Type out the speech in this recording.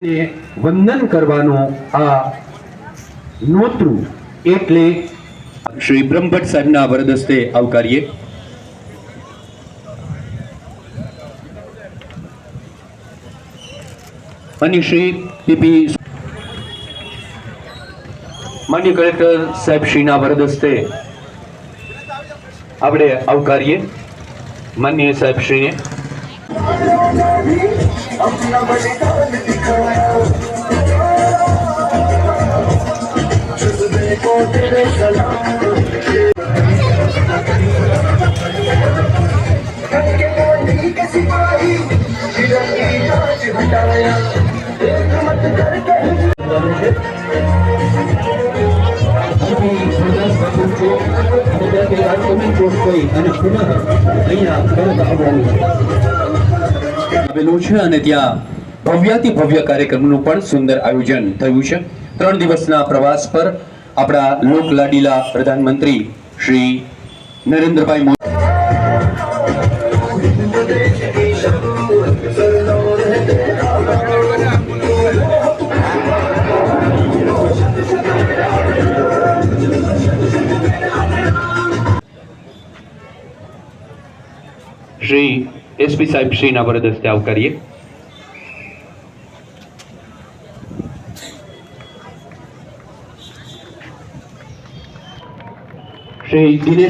ને વંદન કરવાનું આ નોતરું એટલે શ્રી બ્રહ્મભટ્ટ સાહેબના વરદસ્તે આવકારીએ. અને શ્રી પીપી માન્ય કલેક્ટર સાહેબ શ્રીના વરદસ્તે આપણે આવકારીએ માન્ય સાહેબ શ્રીને. अपना बलिदान दिखाया जज्बे को तेरे सलाम के बोली के सिपाही तिरंगी ताज हटाया एक मत करके આવેલું છે અને ત્યાં ભવ્યાતિ ભવ્ય કાર્યક્રમનું પણ સુંદર આયોજન થયું છે. 3 દિવસના પ્રવાસ પર આપણા લોકલાડીલા પ્રધાનમંત્રી શ્રી નરેન્દ્રભાઈ મોદી શ્રી એસપી સાહેબ શ્રીના વરદસ્તે આવકારીએ. શ્રી દિનેશ